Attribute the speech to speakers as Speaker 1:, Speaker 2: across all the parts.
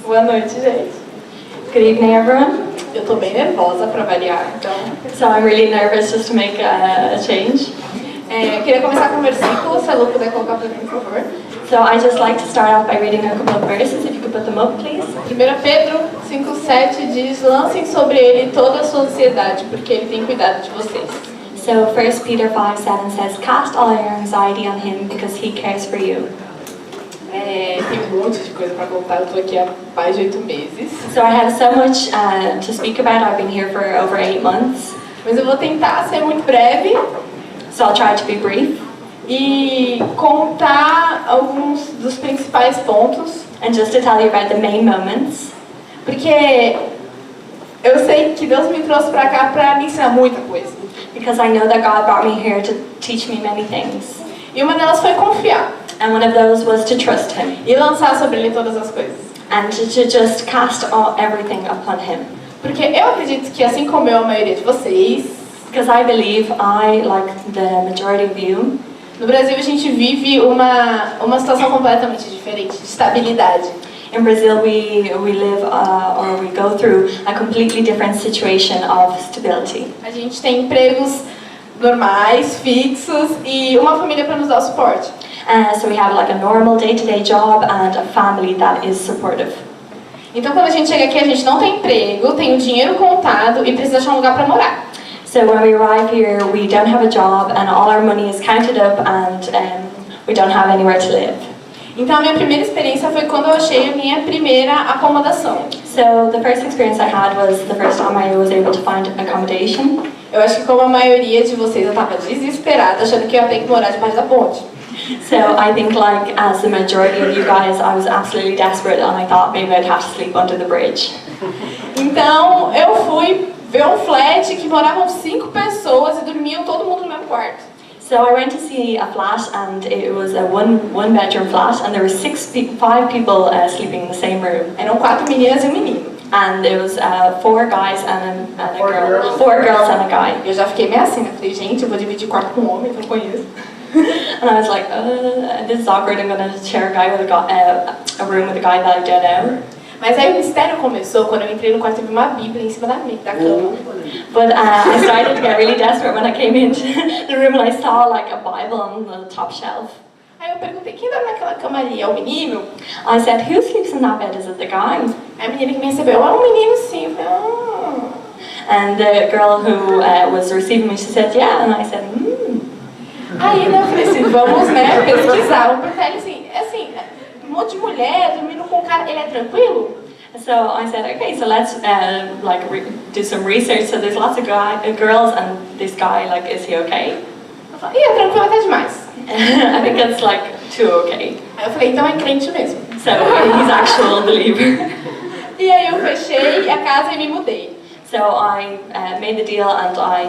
Speaker 1: Boa noite, gente.
Speaker 2: Good evening, everyone.
Speaker 1: Eu tô bem nervosa pra variar, então...
Speaker 2: So I'm really nervous just to make a change.
Speaker 1: Eu queria começar com um versículo, se a Lu puder colocar pra mim, por favor.
Speaker 2: So I just like to start off by reading a couple of verses, if you could put them up, please.
Speaker 1: 1 Pedro 5:7 diz: lancem sobre ele toda a sua ansiedade, porque ele tem cuidado de vocês.
Speaker 2: So 1 Peter 5:7 says, cast all your anxiety on him because he cares for you.
Speaker 1: Tem um monte de coisa pra contar, eu tô aqui há mais de 8 meses.
Speaker 2: So I have so much to speak about. I've been here for over 8 months.
Speaker 1: Mas eu vou tentar ser muito breve.
Speaker 2: So I'll try to be brief.
Speaker 1: E contar alguns dos principais pontos.
Speaker 2: And just to tell you about the main moments.
Speaker 1: Porque eu sei que Deus me trouxe pra cá pra me ensinar muita coisa.
Speaker 2: Because I know that God brought me here to teach me many things.
Speaker 1: E uma delas foi confiar.
Speaker 2: And one of those was to trust him.
Speaker 1: E lançar sobre ele todas as coisas.
Speaker 2: And to just cast everything upon him.
Speaker 1: Porque eu acredito que, assim como eu, a maioria de vocês,
Speaker 2: because I believe like the majority of you,
Speaker 1: no Brasil a gente vive uma situação completamente diferente de estabilidade.
Speaker 2: In Brazil we live or we go through a completely different situation of stability.
Speaker 1: A gente tem empregos normais, fixos e uma família para nos dar suporte.
Speaker 2: So we have like a normal day-to-day job and a family that is supportive.
Speaker 1: Então quando a gente chega aqui a gente não tem emprego, tem o dinheiro contado e precisa achar um lugar para morar.
Speaker 2: So when we arrive here we don't have a job and all our money is counted up and we don't have anywhere to live.
Speaker 1: Então a minha primeira experiência foi quando eu achei a minha primeira acomodação.
Speaker 2: So the first experience I had was the first time I was able to find accommodation.
Speaker 1: Eu acho que como a maioria de vocês eu estava desesperada achando que eu ia ter que morar debaixo da ponte.
Speaker 2: So I think like as the majority of you guys I was absolutely desperate and I thought maybe I'd have to sleep under the bridge.
Speaker 1: Então eu fui ver um flat que moravam 5 pessoas e dormiam todo mundo no mesmo quarto.
Speaker 2: So I went to see a flat and it was a one bedroom flat and there were 5 people sleeping in the same room.
Speaker 1: Eram 4 meninas e um menino.
Speaker 2: And there was 4 guys and a girl. 4 girls and a guy.
Speaker 1: Eu já fiquei meio assim, né? Falei, gente, eu vou dividir quarto com um homem que eu conheço.
Speaker 2: And I was like, this is awkward. I'm gonna share a room with a guy that I don't know.
Speaker 1: Mas aí o mistério começou quando eu entrei no quarto e vi uma Bíblia em cima da cama.
Speaker 2: But I started to get really desperate when I came into the room and I saw like a Bible on the top shelf.
Speaker 1: Aí eu perguntei, quem dorme naquela cama ali? É o menino?
Speaker 2: I said, who sleeps in that bed? Is it the guy?
Speaker 1: Aí a menina que me recebeu, é um menino sim. Eu falei,
Speaker 2: And the girl who was receiving me, she said, yeah. And I said,
Speaker 1: Aí né, eu falei assim, vamos né, pesquisar. Eu perguntei assim, um monte de mulher dormindo com um cara, ele é tranquilo?
Speaker 2: So I said, okay, so let's do some research. So there's lots of girls and this guy, like, is he okay?
Speaker 1: Eu falei, é tranquilo até demais.
Speaker 2: I think it's like too okay.
Speaker 1: Aí eu falei, então é crente mesmo.
Speaker 2: So he's actual believer.
Speaker 1: E aí eu fechei a casa e me mudei.
Speaker 2: So I made the deal and I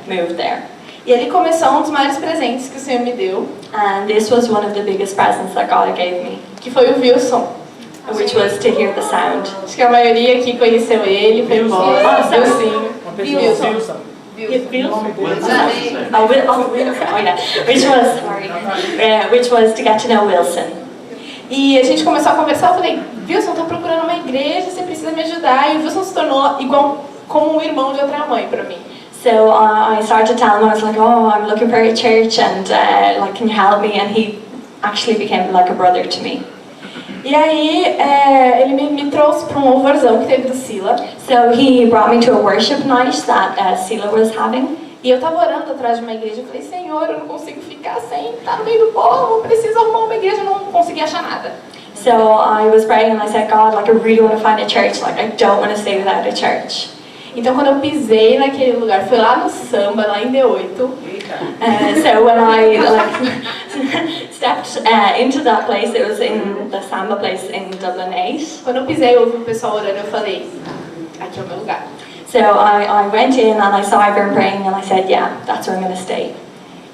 Speaker 2: moved there.
Speaker 1: E ali começou um dos maiores presentes que o Senhor me deu.
Speaker 2: And this was one of the biggest presents that God gave me.
Speaker 1: Que foi ouvir o som.
Speaker 2: Which was to hear the sound.
Speaker 1: Acho que a maioria aqui conheceu ele, foi embora. Wilson.
Speaker 2: Wilson. Which was to get to know Wilson.
Speaker 1: E a gente começou a conversar, eu falei, Wilson, tá procurando uma igreja, você precisa me ajudar. E o Wilson se tornou igual como um irmão de outra mãe para mim.
Speaker 2: So I started to tell him, I was like, oh, I'm looking for a church and like, can you help me? And he actually became like a brother to me.
Speaker 1: E aí ele me trouxe para um louvorzão que teve do Selah.
Speaker 2: So he brought me to a worship night that Selah was having.
Speaker 1: E eu estava orando atrás de uma igreja, eu falei, Senhor, eu não consigo ficar sem estar no meio do povo, preciso arrumar uma igreja, eu não consegui achar nada.
Speaker 2: So I was praying and I said, God, like I really want to find a church, like I don't want to stay without a church.
Speaker 1: Então quando eu pisei naquele lugar, foi lá no samba, lá em D8.
Speaker 2: So when I stepped into that place, it was in the samba place in Dublin 8.
Speaker 1: Quando eu pisei, eu ouvi o pessoal orando, eu falei, aqui é o meu lugar.
Speaker 2: So I went in and I saw everyone praying and I said, yeah, that's where I'm going to stay.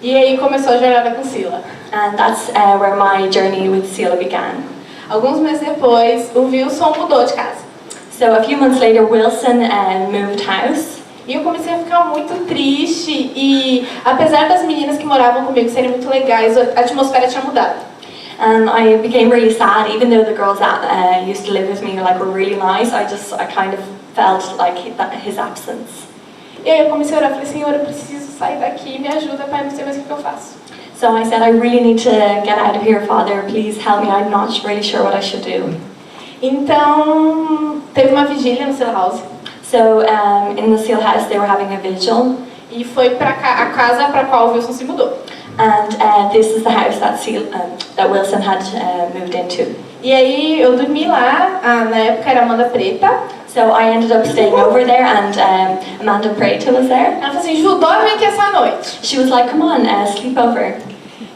Speaker 1: E aí começou a jornada com Selah.
Speaker 2: And that's where my journey with Selah began.
Speaker 1: Alguns meses depois, o Wilson mudou de casa.
Speaker 2: So a few months later, Wilson moved house.
Speaker 1: E eu comecei a ficar muito triste e, apesar das meninas que moravam comigo serem muito legais, a atmosfera tinha mudado.
Speaker 2: And I became really sad, even though the girls that used to live with me like were really nice. I kind of felt like his absence.
Speaker 1: E aí eu comecei a orar, falei, Senhor, eu preciso sair daqui, me ajuda, Pai, não sei mais o que eu faço.
Speaker 2: So I said, I really need to get out of here, Father. Please help me. I'm not really sure what I should do.
Speaker 1: Então, teve uma vigília no Selah House.
Speaker 2: So in the Selah house, they were having a vigil.
Speaker 1: E foi para a casa para qual o Wilson se mudou.
Speaker 2: And this is the house that Wilson had moved into.
Speaker 1: E aí eu dormi lá, na época era Amanda Preta.
Speaker 2: So I ended up staying over there, and Amanda Preta was there.
Speaker 1: Ela falou assim, Ju, dorme aqui essa noite.
Speaker 2: She was like, come on, sleep over.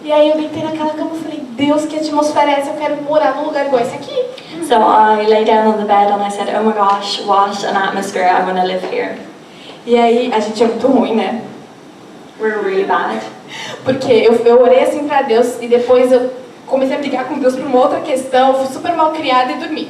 Speaker 1: E aí eu deitei naquela cama e falei, Deus, que atmosfera é essa? Eu quero morar num lugar igual esse aqui.
Speaker 2: So I lay down on the bed and I said, oh my gosh, what an atmosphere, I want to live here.
Speaker 1: E aí a gente é muito ruim, né?
Speaker 2: We're really bad.
Speaker 1: Porque eu orei assim pra Deus e depois eu comecei a brigar com Deus por uma outra questão, fui super mal criada e dormi.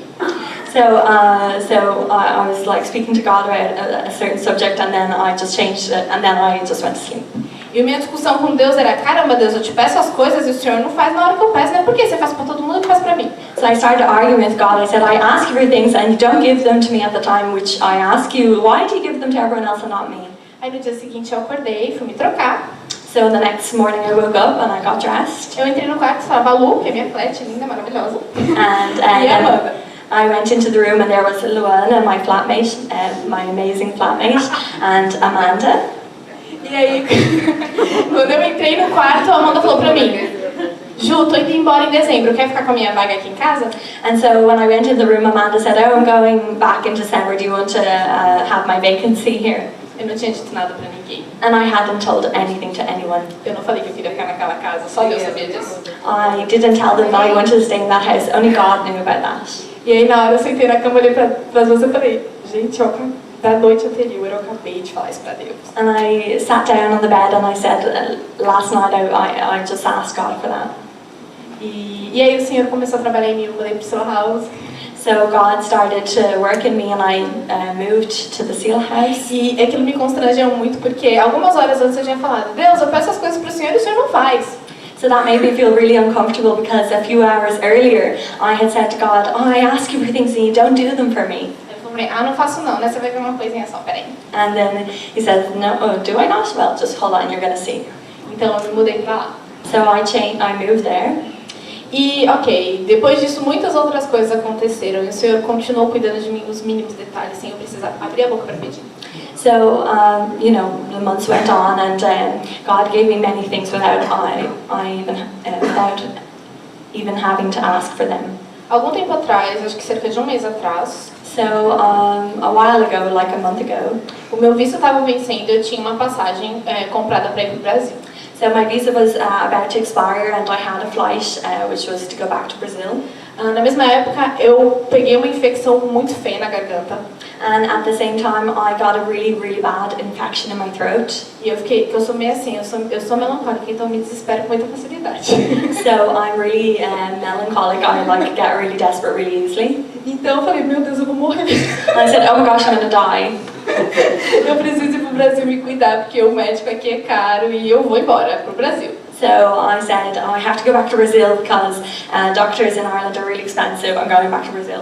Speaker 2: So I was like speaking to God about a certain subject, and then I just changed it, and then I just went to sleep.
Speaker 1: E a minha discussão com Deus era, caramba, Deus, eu te peço as coisas e o Senhor não faz na hora que eu peço, né? Por que você faz pra todo mundo e faz pra mim?
Speaker 2: So I started arguing with God. I said, I ask you for things and you don't give them to me at the time which I ask you. Why do you give them to everyone else and not me?
Speaker 1: Aí no dia seguinte eu acordei, fui me trocar.
Speaker 2: So the next morning I woke up and I got dressed.
Speaker 1: Eu entrei no quarto, estava a Lu, que é minha flat, linda, maravilhosa.
Speaker 2: And
Speaker 1: e a Amanda.
Speaker 2: I went into the room and there was Juliana, my flatmate, my amazing flatmate, and Amanda.
Speaker 1: E aí, quando eu entrei no quarto, a Amanda falou pra mim, Ju, tô indo embora em dezembro, quer ficar com a minha vaga aqui em casa?
Speaker 2: And so when I went in the room, Amanda said, oh, I'm going back in December, do you want to have my vacancy here?
Speaker 1: Eu não tinha dito nada pra ninguém.
Speaker 2: And I hadn't told anything to anyone.
Speaker 1: Eu não falei que eu queria ficar naquela casa, só Deus sabia disso.
Speaker 2: I didn't tell them that I wanted to stay in that house, only God knew about that.
Speaker 1: E aí na hora eu sentei na cama, olhei pras duas e falei, gente, da noite anterior eu acabei de falar isso pra Deus.
Speaker 2: And I sat down on the bed and I said, last night I just asked God for that.
Speaker 1: E aí o Senhor começou a trabalhar em mim, eu mudei pro Selah House.
Speaker 2: So God started to work in me and I moved to the Selah house.
Speaker 1: E aquilo me constrangeu muito porque algumas horas antes eu tinha falado, Deus, eu peço as coisas pro Senhor e o Senhor não faz.
Speaker 2: So that made me feel really uncomfortable because a few hours earlier I had said to God, oh, I ask you for things and you don't do them for me.
Speaker 1: Eu falei, não faço não, né? Você vai ver uma coisinha só, peraí.
Speaker 2: And then he said, no, oh, do I not? Well, just hold on, you're going to see.
Speaker 1: Então eu me mudei pra lá.
Speaker 2: So I moved there.
Speaker 1: E, ok, depois disso muitas outras coisas aconteceram e o Senhor continuou cuidando de mim nos mínimos detalhes, sem eu precisar abrir a boca para pedir.
Speaker 2: So, you know, the months went on and God gave me many things without even having to ask for them.
Speaker 1: Algum tempo atrás, acho que cerca de um mês atrás,
Speaker 2: so a while ago, like a month ago,
Speaker 1: o meu visto estava vencendo e eu tinha uma passagem comprada para ir para o Brasil.
Speaker 2: So my visa was about to expire and I had a flight which was to go back to Brazil.
Speaker 1: Na mesma época, eu peguei uma infecção muito feia na garganta.
Speaker 2: And at the same time, I got a really, really bad infection in my throat.
Speaker 1: E eu fiquei, que eu sou meio assim, eu sou melancólica, então me desespero com muita facilidade.
Speaker 2: So I'm really melancholic. I get really desperate really easily.
Speaker 1: Então eu falei, meu Deus, eu vou morrer.
Speaker 2: And I said, oh my gosh, I'm gonna die.
Speaker 1: Eu preciso ir pro Brasil me cuidar porque o médico aqui é caro e eu vou embora pro Brasil.
Speaker 2: So I said, oh, I have to go back to Brazil because doctors in Ireland are really expensive. I'm going back to Brazil.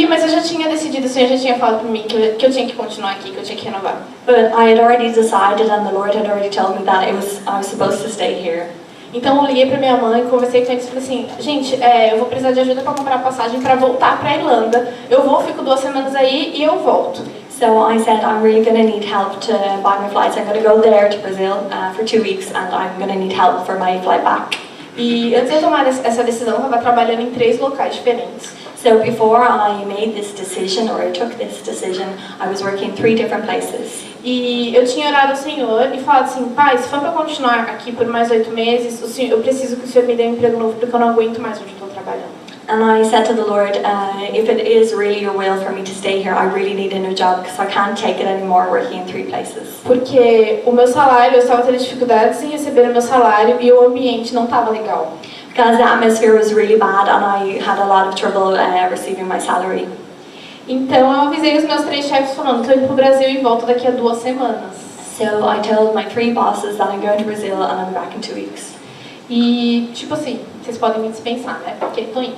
Speaker 1: Mas eu já tinha decidido, o Senhor já tinha falado para mim que eu tinha que continuar aqui, que eu tinha que renovar.
Speaker 2: But I had already decided and the Lord had already told me that I was supposed to stay here.
Speaker 1: Então eu liguei para minha mãe, conversei com eles e falei assim, gente, eu vou precisar de ajuda para comprar passagem para voltar para a Irlanda. Eu vou, fico 2 semanas aí e eu volto.
Speaker 2: So I said, I'm really going to need help to buy my flights. I'm going to go there to Brazil for 2 weeks and I'm going to need help for my flight back.
Speaker 1: E antes de eu tomar essa decisão, eu estava trabalhando em 3 locais diferentes.
Speaker 2: So before I made this decision, or I took this decision, I was working 3 different places.
Speaker 1: E eu tinha orado ao Senhor e falado assim, Pai, se for para continuar aqui por mais 8 meses, eu preciso que o Senhor me dê um emprego novo porque eu não aguento mais onde estou trabalhando.
Speaker 2: And I said to the Lord, if it is really your will for me to stay here, I really need a new job because I can't take it anymore working in 3 places.
Speaker 1: Porque o meu salário, eu estava tendo dificuldades em receber o meu salário e o ambiente não estava legal.
Speaker 2: Because the atmosphere was really bad and I had a lot of trouble receiving my salary.
Speaker 1: Então eu avisei os meus 3 chefes falando, estou indo para o Brasil e volto daqui a 2 semanas.
Speaker 2: So I told my 3 bosses that I'm going to Brazil and I'm back in 2 weeks.
Speaker 1: E, tipo assim, vocês podem me dispensar, né? Porque tô indo.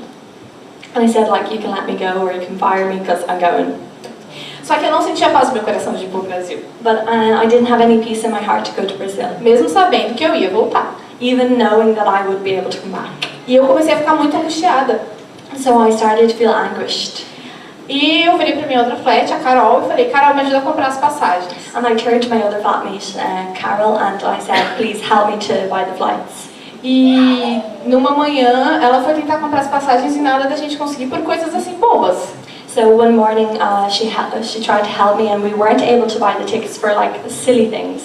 Speaker 2: And I said, like, you can let me go or you can fire me because I'm going.
Speaker 1: Só que eu não sentia paz no meu coração de ir pro Brasil.
Speaker 2: But I didn't have any peace in my heart to go to Brazil,
Speaker 1: Mesmo sabendo que eu ia voltar.
Speaker 2: even knowing that I would be able to come back.
Speaker 1: E eu comecei a ficar muito angustiada.
Speaker 2: So I started to feel anguished.
Speaker 1: E eu virei pra minha outra flat, a Carol, e falei, Carol, me ajuda a comprar as passagens.
Speaker 2: And I turned to my other flatmate, Carol, and I said, please help me to buy the flights.
Speaker 1: E numa manhã, ela foi tentar comprar as passagens e nada da gente conseguir por coisas assim bobas.
Speaker 2: So one morning she tried to help me and we weren't able to buy the tickets for like silly things.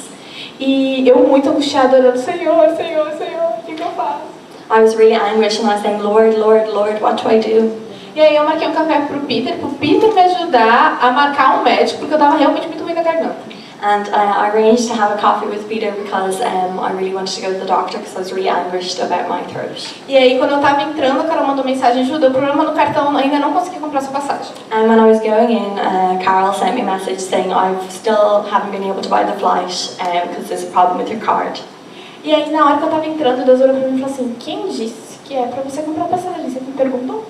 Speaker 1: E eu muito angustiada, orando, Senhor, Senhor, Senhor, o que eu faço?
Speaker 2: I was really anguished and I was saying, Lord, Lord, Lord, what do I do?
Speaker 1: E aí eu marquei um café pro Peter me ajudar a marcar um médico, porque eu tava realmente muito ruim da garganta.
Speaker 2: And I arranged to have a coffee with Peter because I really wanted to go to the doctor because I was really anguished about my throat.
Speaker 1: E aí quando eu tava entrando, a Carol mandou mensagem, ajuda, o problema no cartão, ainda não consegui comprar sua passagem.
Speaker 2: And when I was going in, Carol sent me a message saying I still haven't been able to buy the flight because there's a problem with your card.
Speaker 1: E aí na hora que eu tava entrando, Deus olhou pra mim e falou assim, quem disse que é pra você comprar passagem? Você me perguntou?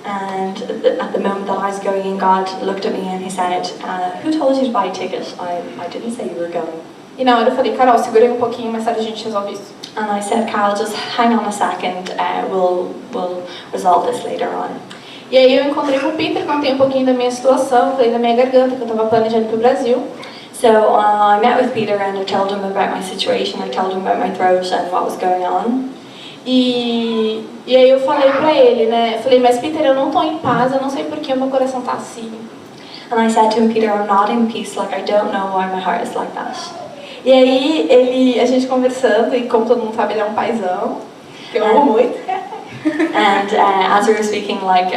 Speaker 2: And at the moment that I was going in, God looked at me and he said, who told you to buy a ticket? I didn't say you were going.
Speaker 1: E na hora eu falei, Carol, segurei um pouquinho, mais tarde a gente resolve isso.
Speaker 2: And I said, Carol, just hang on a second, we'll resolve this later on.
Speaker 1: E aí eu encontrei com o Peter, contei um pouquinho da minha situação, falei da minha garganta, que eu tava planejando ir pro Brasil.
Speaker 2: So I met with Peter and I told him about my situation, I told him about my throat and what was going on.
Speaker 1: E aí eu falei pra ele, né, eu falei, mas Peter, eu não tô em paz, eu não sei por que o meu coração tá assim.
Speaker 2: And I said to him, Peter, I'm not in peace, like I don't know why my heart is like that.
Speaker 1: E aí a gente conversando, e como todo mundo sabe, ele é um paizão, que eu amo muito.
Speaker 2: And as we were speaking, like,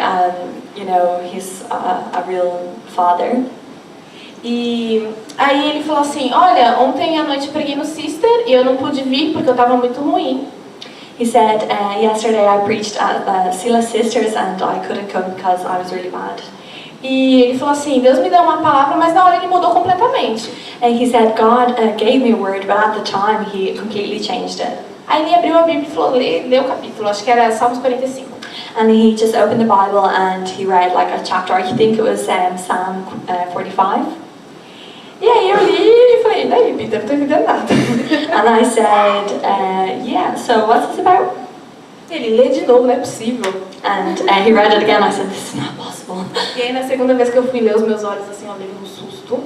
Speaker 2: you know, he's a real father.
Speaker 1: E aí ele falou assim, olha, ontem à noite eu preguei no Sister e eu não pude vir porque eu tava muito ruim.
Speaker 2: He said, yesterday I preached at Selah Sisters and I couldn't come because I was really bad.
Speaker 1: E ele falou assim, Deus me deu uma palavra, mas na hora ele mudou completamente.
Speaker 2: And he said, God gave me a word, but at the time he completely changed it.
Speaker 1: Aí ele abriu a Bíblia e falou, lê o capítulo, acho que era Salmos 45.
Speaker 2: And he just opened the Bible and he read like a chapter, I think it was Psalm 45.
Speaker 1: E aí eu li e falei, daí Peter, não tô entendendo nada.
Speaker 2: And I said, yeah, so what's this about?
Speaker 1: Ele lê de novo, não é possível.
Speaker 2: And he read it again, I said, this is not possible.
Speaker 1: E aí na segunda vez que eu fui ler, os meus olhos assim, eu levei um susto.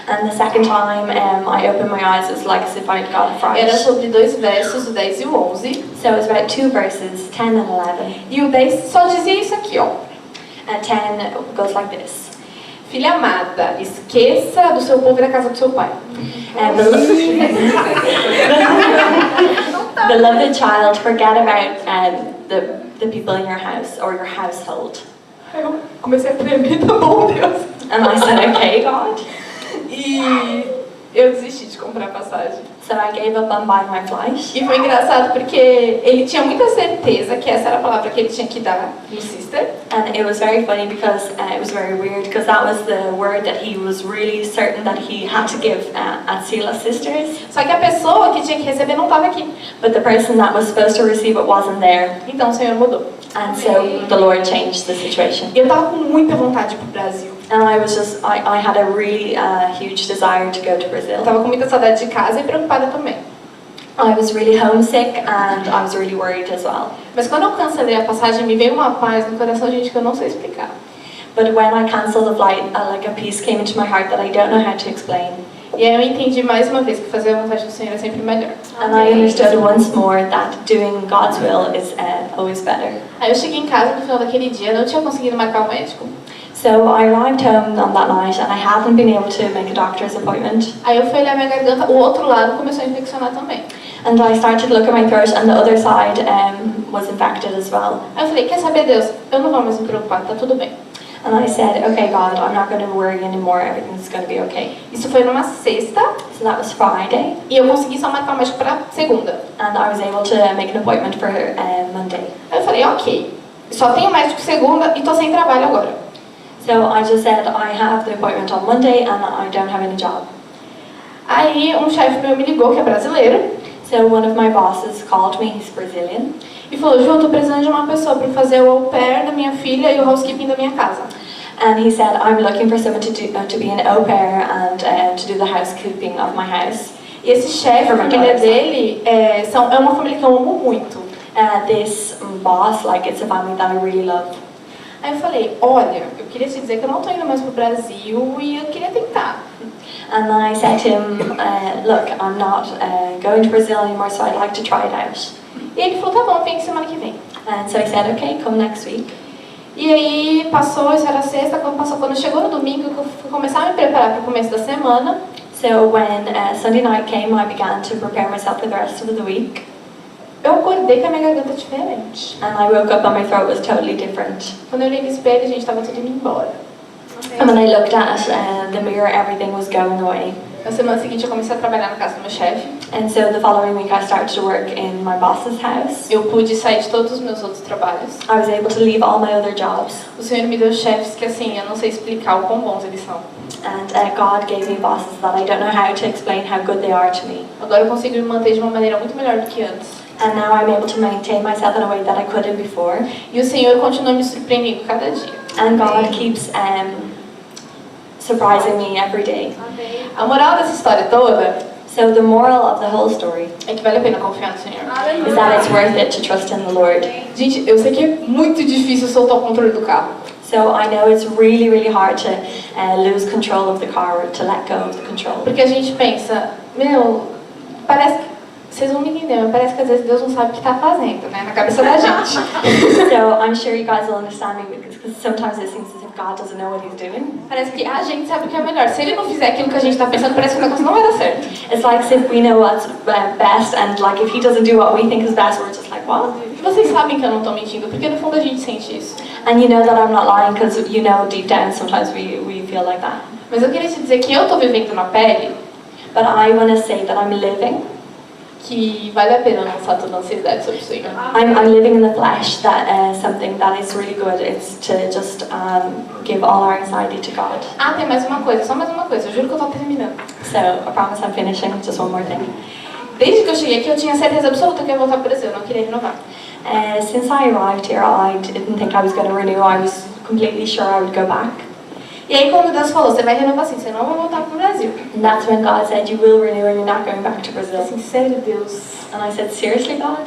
Speaker 2: And the second time I opened my eyes, it was like as if I'd got a fright.
Speaker 1: Era sobre 2 versos, o 10 e o 11.
Speaker 2: So it was about 2 verses, 10 and 11.
Speaker 1: E o 10 só dizia isso aqui, ó.
Speaker 2: And 10 goes like this.
Speaker 1: Filha amada, esqueça do seu povo e da casa do seu pai.
Speaker 2: Beloved child, forget about the people in your house or your household.
Speaker 1: Eu comecei a tremer, tá bom, Deus.
Speaker 2: And I said, okay, God.
Speaker 1: E eu desisti de comprar passagem.
Speaker 2: So I gave up on buying my flight.
Speaker 1: E foi engraçado porque ele tinha muita certeza que essa era a palavra que ele tinha que dar no Sister.
Speaker 2: And it was very funny because it was very weird because that was the word that he was really certain that he had to give at Selah Sisters.
Speaker 1: Só que a pessoa que tinha que receber não estava aqui.
Speaker 2: But the person that was supposed to receive it wasn't there.
Speaker 1: Então o Senhor mudou.
Speaker 2: And so the Lord changed the situation.
Speaker 1: Eu tava com muita vontade de ir pro Brasil.
Speaker 2: And I was just, I had a really huge desire to go to Brazil.
Speaker 1: Eu tava com muita saudade de casa e preocupada também.
Speaker 2: I was really homesick and I was really worried as well.
Speaker 1: Mas quando eu cancelei a passagem, me veio uma paz no coração, gente, que eu não sei explicar.
Speaker 2: But when I cancelled the flight, like a peace came into my heart that I don't know how to explain.
Speaker 1: E aí eu entendi mais uma vez que fazer a vontade do Senhor é sempre melhor.
Speaker 2: And I understood once more that doing God's will is always better.
Speaker 1: Aí eu cheguei em casa no final daquele dia, não tinha conseguido marcar o médico.
Speaker 2: So I arrived home on that night and I hadn't been able to make a doctor's appointment.
Speaker 1: Aí eu fui olhar minha garganta, o outro lado começou a infeccionar também.
Speaker 2: And I started to look at my throat and the other side was infected as well.
Speaker 1: Aí eu falei, quer saber, Deus? Eu não vou mais me preocupar, tá tudo bem.
Speaker 2: And I said, okay, God, I'm not going to worry anymore. Everything's going to be okay.
Speaker 1: Isso foi numa sexta.
Speaker 2: So that was Friday.
Speaker 1: E eu consegui só marcar o médico pra segunda.
Speaker 2: And I was able to make an appointment for Monday.
Speaker 1: Aí eu falei, ok, só tenho médico segunda e tô sem trabalho agora.
Speaker 2: So I just said, I have the appointment on Monday and I don't have any job.
Speaker 1: Aí um chefe meu me ligou, que é brasileiro.
Speaker 2: So one of my bosses called me, he's Brazilian.
Speaker 1: E falou, Ju, eu tô precisando de uma pessoa para fazer o au pair da minha filha e o housekeeping da minha casa.
Speaker 2: And he said, I'm looking for someone to be an au pair and to do the housekeeping of my house.
Speaker 1: E esse chefe, a família dele, é uma família que eu amo muito.
Speaker 2: This boss, like, it's a family that I really love.
Speaker 1: Aí eu falei, olha, eu queria te dizer que eu não tô indo mais pro Brasil e eu queria tentar.
Speaker 2: And then I said to him, look, I'm not going to Brazil anymore, so I'd like to try it out.
Speaker 1: E ele falou, tá bom, vem semana que vem.
Speaker 2: And so I said, okay, come next week.
Speaker 1: E aí passou, isso era sexta, quando chegou no domingo, que eu fui começar a me preparar para o começo da semana.
Speaker 2: So when Sunday night came, I began to prepare myself for the rest of the week.
Speaker 1: Eu acordei com a minha garganta diferente.
Speaker 2: And I woke up and my throat was totally different.
Speaker 1: Quando eu olhei no espelho, a gente estava tudo indo embora.
Speaker 2: And when I looked at the mirror, everything was going away.
Speaker 1: Na semana seguinte, eu comecei a trabalhar na casa do meu chefe.
Speaker 2: And so the following week, I started to work in my boss's house.
Speaker 1: Eu pude sair de todos os meus outros trabalhos.
Speaker 2: I was able to leave all my other jobs.
Speaker 1: O Senhor me deu chefes que, assim, eu não sei explicar o quão bons eles são.
Speaker 2: And God gave me bosses that I don't know how to explain how good they are to me.
Speaker 1: Agora eu consigo me manter de uma maneira muito melhor do que antes.
Speaker 2: And now I'm able to maintain myself in a way that I couldn't before.
Speaker 1: E o Senhor continua me surpreendendo cada dia.
Speaker 2: And God keeps surprising me every day.
Speaker 1: A moral dessa história toda
Speaker 2: So the moral of the whole story
Speaker 1: é que vale a pena confiar no Senhor.
Speaker 2: is that it's worth it to trust in the Lord.
Speaker 1: Gente, eu sei que é muito difícil soltar o controle do carro.
Speaker 2: So I know it's really, really hard to lose control of the car or to let go of the control.
Speaker 1: Porque a gente pensa, parece que vocês vão me entender, mas parece que às vezes Deus não sabe o que está fazendo, né? Na cabeça da gente.
Speaker 2: So I'm sure you guys will understand me because sometimes it seems as if God doesn't know what He's doing.
Speaker 1: Parece que a gente sabe o que é melhor. Se Ele não fizer aquilo que a gente está pensando, parece que o negócio não vai dar certo.
Speaker 2: It's like as if we know what's best, and like if He doesn't do what we think is best, we're just like, what?
Speaker 1: E vocês sabem que eu não estou mentindo, porque no fundo a gente sente isso.
Speaker 2: And you know that I'm not lying because you know deep down sometimes we feel like that.
Speaker 1: Mas eu queria te dizer que eu estou vivendo na pele.
Speaker 2: But I want to say that I'm living.
Speaker 1: Que vale a pena lançar toda a ansiedade sobre o Senhor.
Speaker 2: I'm living in the flesh that something that is really good. It's to just give all our anxiety to God.
Speaker 1: Ah, tem mais uma coisa, só mais uma coisa. Eu juro que eu estou terminando.
Speaker 2: So I promise I'm finishing. Just one more thing.
Speaker 1: Desde que eu cheguei aqui, eu tinha certeza absoluta que eu ia voltar para o Brasil. Eu não queria renovar.
Speaker 2: Since I arrived here, I didn't think I was going to renew. I was completely sure I would go back.
Speaker 1: E aí quando Deus falou, você vai renovar assim, você não vai voltar para o Brasil.
Speaker 2: And that's when God said, you will renew and you're not going back to
Speaker 1: Eu
Speaker 2: Brazil.
Speaker 1: assim, sério, Deus?
Speaker 2: And I said, seriously, God?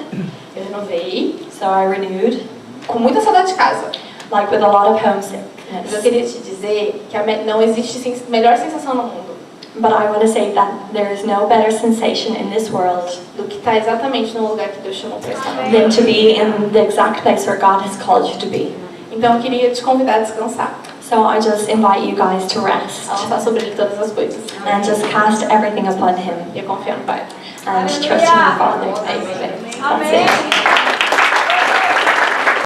Speaker 1: Eu renovei,
Speaker 2: So I renewed,
Speaker 1: com muita saudade de casa.
Speaker 2: like with a lot of
Speaker 1: Mas eu
Speaker 2: homesickness.
Speaker 1: queria te dizer que não existe melhor sensação no mundo
Speaker 2: But I want to say that there is no better sensation in this world
Speaker 1: do que estar exatamente no lugar que Deus chamou para estar.
Speaker 2: than to be in the exact place where God has called you to be.
Speaker 1: Então eu queria te convidar a descansar,
Speaker 2: So I just invite you guys to rest
Speaker 1: a lançar sobre Ele todas as coisas
Speaker 2: and just cast everything upon Him
Speaker 1: e a confiar no Pai.
Speaker 2: and trust in your Father.
Speaker 1: É isso, gente.
Speaker 2: That's it.